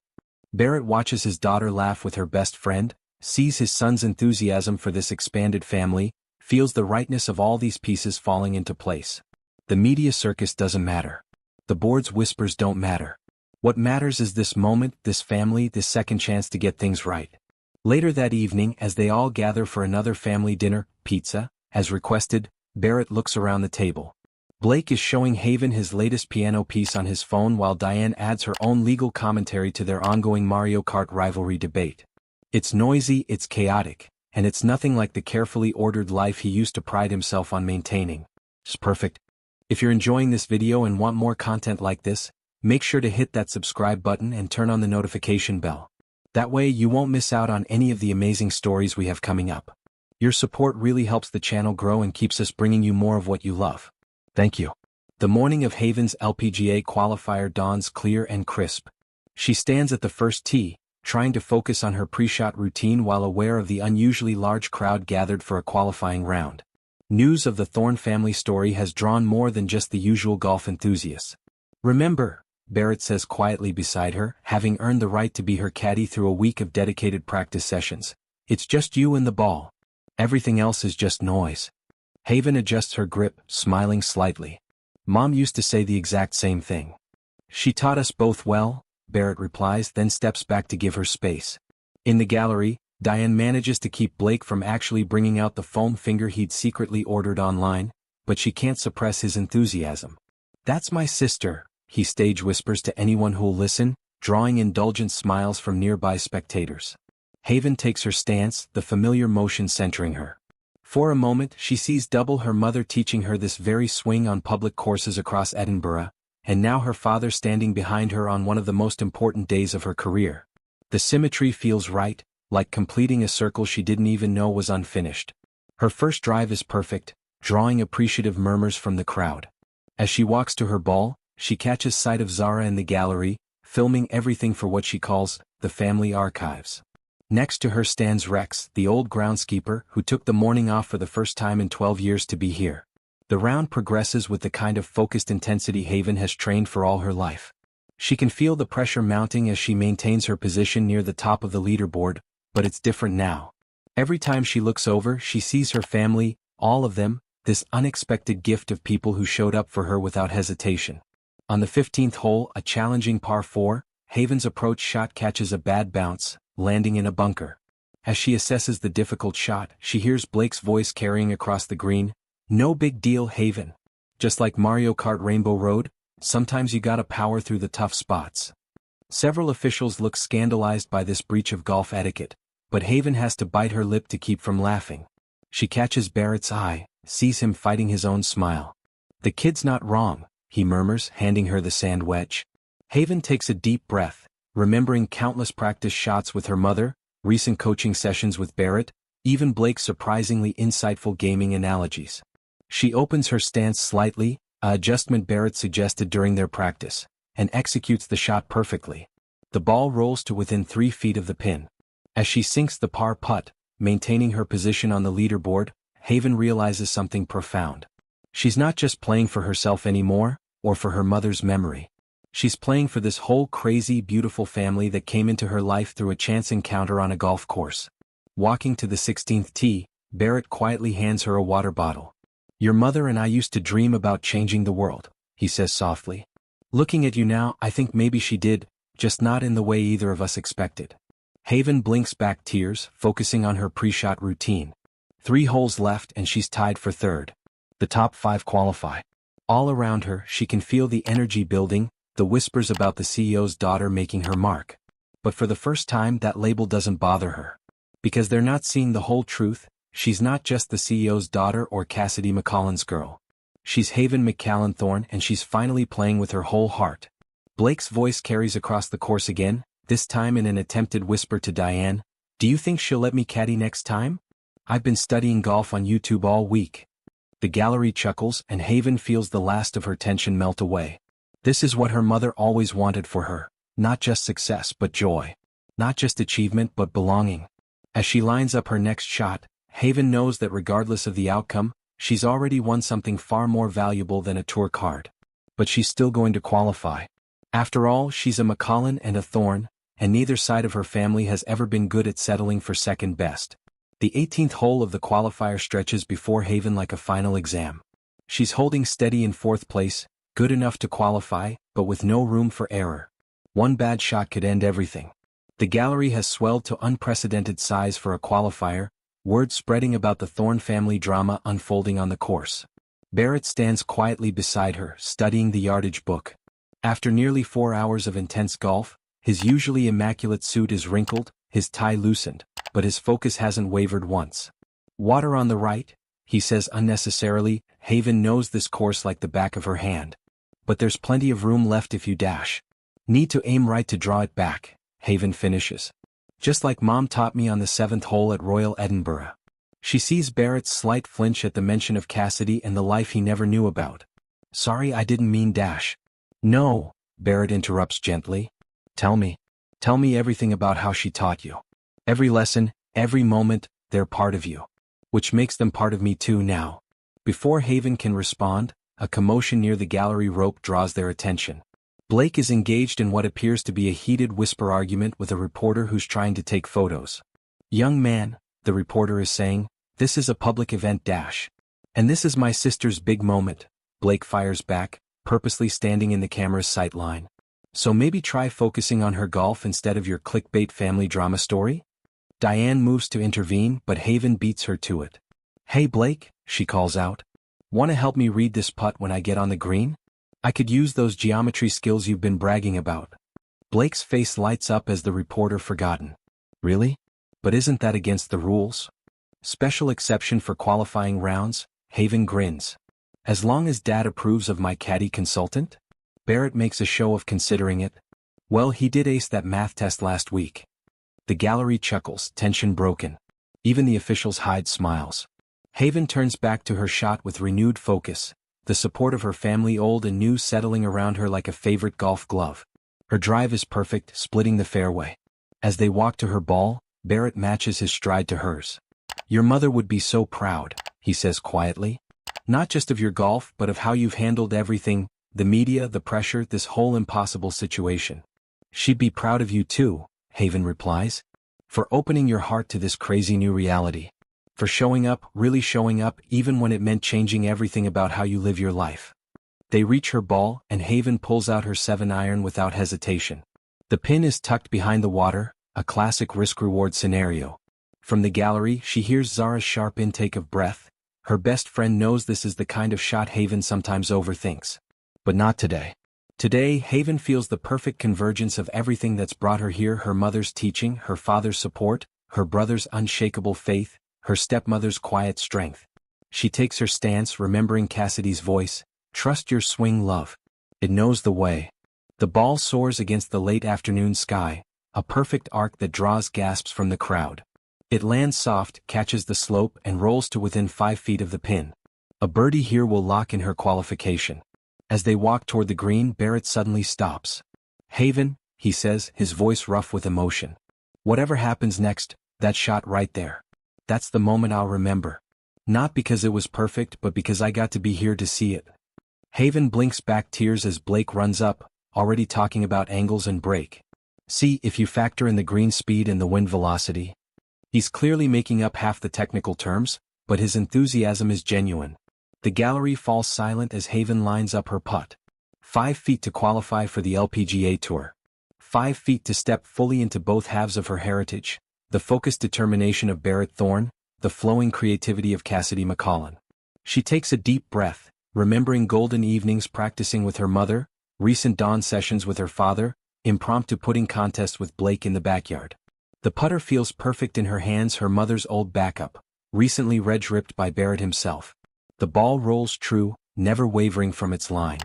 Barrett watches his daughter laugh with her best friend, sees his son's enthusiasm for this expanded family, feels the rightness of all these pieces falling into place. The media circus doesn't matter. The board's whispers don't matter. What matters is this moment, this family, this second chance to get things right. Later that evening, as they all gather for another family dinner, pizza, as requested, Barrett looks around the table. Blake is showing Haven his latest piano piece on his phone while Diane adds her own legal commentary to their ongoing Mario Kart rivalry debate. It's noisy, it's chaotic, and it's nothing like the carefully ordered life he used to pride himself on maintaining. It's perfect. If you're enjoying this video and want more content like this, make sure to hit that subscribe button and turn on the notification bell. That way you won't miss out on any of the amazing stories we have coming up. Your support really helps the channel grow and keeps us bringing you more of what you love. Thank you. The morning of Haven's LPGA qualifier dawns clear and crisp. She stands at the first tee, trying to focus on her pre-shot routine while aware of the unusually large crowd gathered for a qualifying round. News of the Thorn family story has drawn more than just the usual golf enthusiasts. Remember, Barrett says quietly beside her, having earned the right to be her caddy through a week of dedicated practice sessions. It's just you and the ball. Everything else is just noise. Haven adjusts her grip, smiling slightly. Mom used to say the exact same thing. She taught us both well, Barrett replies, then steps back to give her space. In the gallery, Diane manages to keep Blake from actually bringing out the foam finger he'd secretly ordered online, but she can't suppress his enthusiasm. That's my sister, he stage whispers to anyone who'll listen, drawing indulgent smiles from nearby spectators. Haven takes her stance, the familiar motion centering her. For a moment she sees double her mother teaching her this very swing on public courses across Edinburgh, and now her father standing behind her on one of the most important days of her career. The symmetry feels right, like completing a circle she didn't even know was unfinished. Her first drive is perfect, drawing appreciative murmurs from the crowd. As she walks to her ball, she catches sight of Zara in the gallery, filming everything for what she calls the family archives. Next to her stands Rex, the old groundskeeper who took the morning off for the first time in 12 years to be here. The round progresses with the kind of focused intensity Haven has trained for all her life. She can feel the pressure mounting as she maintains her position near the top of the leaderboard, but it's different now. Every time she looks over, she sees her family, all of them, this unexpected gift of people who showed up for her without hesitation. On the 15th hole, a challenging par 4, Haven's approach shot catches a bad bounce, landing in a bunker. As she assesses the difficult shot, she hears Blake's voice carrying across the green, "No big deal, Haven. Just like Mario Kart Rainbow Road, sometimes you gotta power through the tough spots." Several officials look scandalized by this breach of golf etiquette, but Haven has to bite her lip to keep from laughing. She catches Barrett's eye, sees him fighting his own smile. "The kid's not wrong," he murmurs, handing her the sand wedge. Haven takes a deep breath, remembering countless practice shots with her mother, recent coaching sessions with Barrett, even Blake's surprisingly insightful gaming analogies. She opens her stance slightly, an adjustment Barrett suggested during their practice, and executes the shot perfectly. The ball rolls to within 3 feet of the pin. As she sinks the par putt, maintaining her position on the leaderboard, Haven realizes something profound. She's not just playing for herself anymore, or for her mother's memory. She's playing for this whole crazy, beautiful family that came into her life through a chance encounter on a golf course. Walking to the 16th tee, Barrett quietly hands her a water bottle. "Your mother and I used to dream about changing the world," he says softly. "Looking at you now, I think maybe she did, just not in the way either of us expected." Haven blinks back tears, focusing on her pre-shot routine. 3 holes left and she's tied for third. The top 5 qualify. All around her, she can feel the energy building, the whispers about the CEO's daughter making her mark. But for the first time, that label doesn't bother her. Because they're not seeing the whole truth, she's not just the CEO's daughter or Cassidy McCollin's girl. She's Haven McCallanthorne, and she's finally playing with her whole heart. Blake's voice carries across the course again, this time in an attempted whisper to Diane. "Do you think she'll let me caddy next time? I've been studying golf on YouTube all week." The gallery chuckles, and Haven feels the last of her tension melt away. This is what her mother always wanted for her, not just success but joy. Not just achievement but belonging. As she lines up her next shot, Haven knows that regardless of the outcome, she's already won something far more valuable than a tour card. But she's still going to qualify. After all, she's a McCollin and a Thorne, and neither side of her family has ever been good at settling for second best. The 18th hole of the qualifier stretches before Haven like a final exam. She's holding steady in 4th place, good enough to qualify, but with no room for error. One bad shot could end everything. The gallery has swelled to unprecedented size for a qualifier, word spreading about the Thorne family drama unfolding on the course. Barrett stands quietly beside her, studying the yardage book. After nearly 4 hours of intense golf, his usually immaculate suit is wrinkled, his tie loosened, but his focus hasn't wavered once. "Water on the right," he says unnecessarily. Haven knows this course like the back of her hand. "But there's plenty of room left if you dash. Need to aim right to draw it back," Haven finishes. "Just like Mom taught me on the 7th hole at Royal Edinburgh." She sees Barrett's slight flinch at the mention of Cassidy and the life he never knew about. "Sorry, I didn't mean dash." "No," Barrett interrupts gently. Tell me everything about how she taught you. Every lesson, every moment, they're part of you. Which makes them part of me too now." Before Haven can respond, a commotion near the gallery rope draws their attention. Blake is engaged in what appears to be a heated whisper argument with a reporter who's trying to take photos. "Young man," the reporter is saying, "this is a public event dash. And this is my sister's big moment," Blake fires back, purposely standing in the camera's sight line. "So maybe try focusing on her golf instead of your clickbait family drama story?" Diane moves to intervene, but Haven beats her to it. "Hey Blake," she calls out. "Want to help me read this putt when I get on the green? I could use those geometry skills you've been bragging about." Blake's face lights up as the reporter forgotten. "Really? But isn't that against the rules?" "Special exception for qualifying rounds," Haven grins. "As long as Dad approves of my caddy consultant?" Barrett makes a show of considering it. "Well, he did ace that math test last week." The gallery chuckles, tension broken. Even the officials hide smiles. Haven turns back to her shot with renewed focus, the support of her family old and new settling around her like a favorite golf glove. Her drive is perfect, splitting the fairway. As they walk to her ball, Barrett matches his stride to hers. "Your mother would be so proud," he says quietly. "Not just of your golf but of how you've handled everything, the media, the pressure, this whole impossible situation." "She'd be proud of you too," Haven replies. "For opening your heart to this crazy new reality. For showing up, really showing up, even when it meant changing everything about how you live your life." They reach her ball, and Haven pulls out her 7-iron without hesitation. The pin is tucked behind the water, a classic risk-reward scenario. From the gallery, she hears Zara's sharp intake of breath. Her best friend knows this is the kind of shot Haven sometimes overthinks. But not today. Today, Haven feels the perfect convergence of everything that's brought her here: her mother's teaching, her father's support, her brother's unshakable faith, her stepmother's quiet strength. She takes her stance, remembering Cassidy's voice, "Trust your swing, love. It knows the way." The ball soars against the late afternoon sky, a perfect arc that draws gasps from the crowd. It lands soft, catches the slope, and rolls to within 5 feet of the pin. A birdie here will lock in her qualification. As they walk toward the green, Barrett suddenly stops. "Haven," he says, his voice rough with emotion. "Whatever happens next, that shot right there. That's the moment I'll remember. Not because it was perfect but because I got to be here to see it." Haven blinks back tears as Blake runs up, already talking about angles and break. "See, if you factor in the green speed and the wind velocity." He's clearly making up half the technical terms, but his enthusiasm is genuine. The gallery falls silent as Haven lines up her putt. 5 feet to qualify for the LPGA Tour. 5 feet to step fully into both halves of her heritage, the focused determination of Barrett Thorne, the flowing creativity of Cassidy McCollum. She takes a deep breath, remembering golden evenings practicing with her mother, recent dawn sessions with her father, impromptu putting contest with Blake in the backyard. The putter feels perfect in her hands, her mother's old backup, recently reg-ripped by Barrett himself. The ball rolls true, never wavering from its line.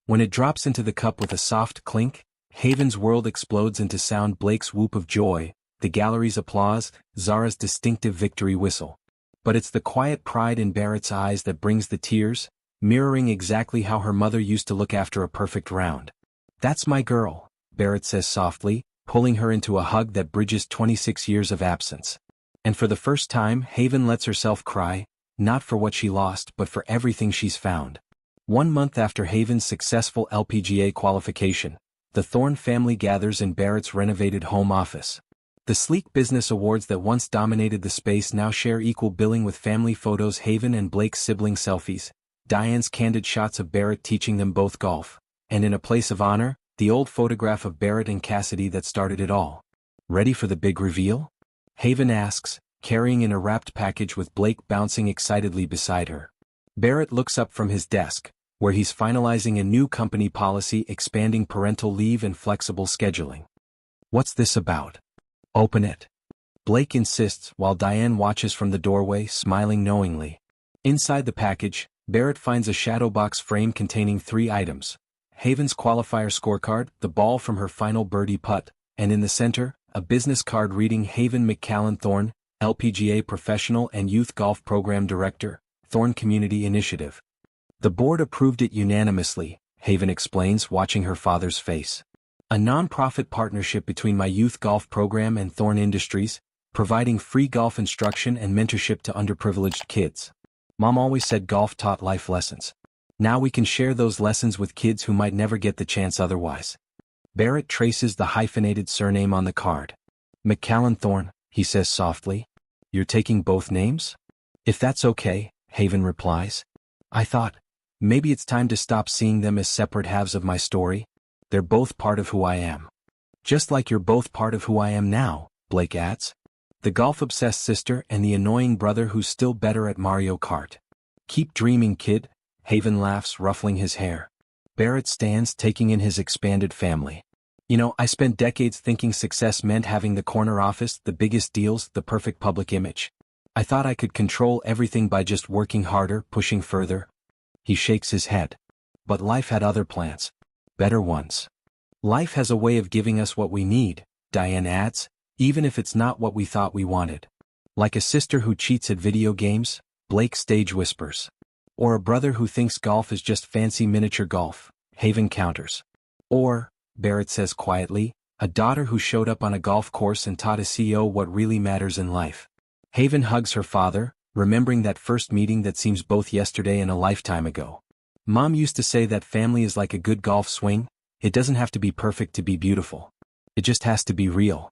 When it drops into the cup with a soft clink, Haven's world explodes into sound: Blake's whoop of joy, the gallery's applause, Zara's distinctive victory whistle. But it's the quiet pride in Barrett's eyes that brings the tears, mirroring exactly how her mother used to look after a perfect round. "That's my girl," Barrett says softly, pulling her into a hug that bridges 26 years of absence. And for the first time, Haven lets herself cry, not for what she lost but for everything she's found. 1 month after Haven's successful LPGA qualification, the Thorne family gathers in Barrett's renovated home office. The sleek business awards that once dominated the space now share equal billing with family photos, Haven and Blake's sibling selfies, Diane's candid shots of Barrett teaching them both golf, and in a place of honor, the old photograph of Barrett and Cassidy that started it all. "Ready for the big reveal?" Haven asks, carrying in a wrapped package with Blake bouncing excitedly beside her. Barrett looks up from his desk, where he's finalizing a new company policy expanding parental leave and flexible scheduling. "What's this about? Open it." Blake insists while Diane watches from the doorway, smiling knowingly. Inside the package, Barrett finds a shadow box frame containing 3 items. Haven's qualifier scorecard, the ball from her final birdie putt, and in the center, a business card reading Haven McCallan Thorne, LPGA Professional and Youth Golf Program Director, Thorne Community Initiative. "The board approved it unanimously," Haven explains, watching her father's face. "A non-profit partnership between my youth golf program and Thorne Industries, providing free golf instruction and mentorship to underprivileged kids. Mom always said golf taught life lessons." Now we can share those lessons with kids who might never get the chance otherwise. Barrett traces the hyphenated surname on the card. McCallan Thorne, he says softly. You're taking both names? If that's okay, Haven replies. I thought, maybe it's time to stop seeing them as separate halves of my story. They're both part of who I am. Just like you're both part of who I am now, Blake adds. The golf-obsessed sister and the annoying brother who's still better at Mario Kart. Keep dreaming, kid, Haven laughs, ruffling his hair. Barrett stands, taking in his expanded family. You know, I spent decades thinking success meant having the corner office, the biggest deals, the perfect public image. I thought I could control everything by just working harder, pushing further. He shakes his head. But life had other plans. Better ones. Life has a way of giving us what we need, Diane adds, even if it's not what we thought we wanted. Like a sister who cheats at video games, Blake stage whispers. Or a brother who thinks golf is just fancy miniature golf, Haven counters. Or, Barrett says quietly, a daughter who showed up on a golf course and taught a CEO what really matters in life. Haven hugs her father, remembering that first meeting that seems both yesterday and a lifetime ago. Mom used to say that family is like a good golf swing. It doesn't have to be perfect to be beautiful. It just has to be real.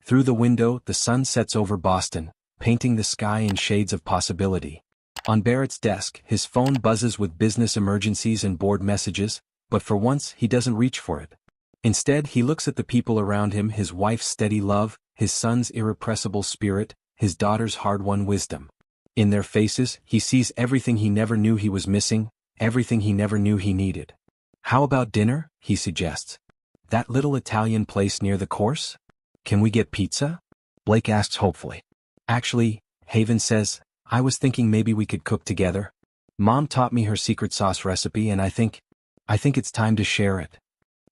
Through the window, the sun sets over Boston, painting the sky in shades of possibility. On Barrett's desk, his phone buzzes with business emergencies and board messages, but for once he doesn't reach for it. Instead, he looks at the people around him, his wife's steady love, his son's irrepressible spirit, his daughter's hard-won wisdom. In their faces, he sees everything he never knew he was missing, everything he never knew he needed. How about dinner? He suggests. That little Italian place near the course? Can we get pizza? Blake asks hopefully. Actually, Haven says, I was thinking maybe we could cook together. Mom taught me her secret sauce recipe and I think it's time to share it.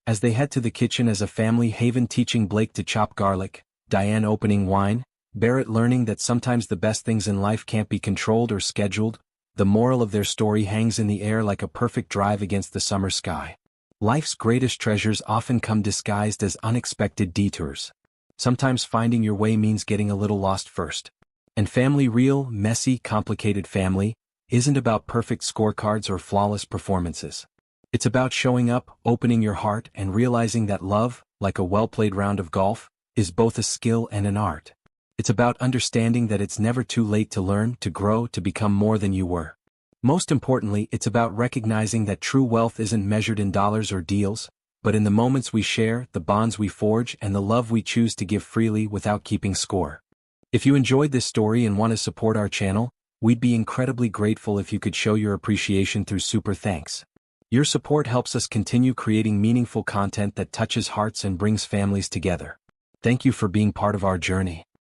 As they head to the kitchen as a family, Haven teaching Blake to chop garlic, Diane opening wine, Barrett learning that sometimes the best things in life can't be controlled or scheduled, the moral of their story hangs in the air like a perfect drive against the summer sky. Life's greatest treasures often come disguised as unexpected detours. Sometimes finding your way means getting a little lost first. And family, real, messy, complicated family, isn't about perfect scorecards or flawless performances. It's about showing up, opening your heart, and realizing that love, like a well-played round of golf, is both a skill and an art. It's about understanding that it's never too late to learn, to grow, to become more than you were. Most importantly, it's about recognizing that true wealth isn't measured in dollars or deals, but in the moments we share, the bonds we forge, and the love we choose to give freely without keeping score. If you enjoyed this story and want to support our channel, we'd be incredibly grateful if you could show your appreciation through super thanks. Your support helps us continue creating meaningful content that touches hearts and brings families together. Thank you for being part of our journey.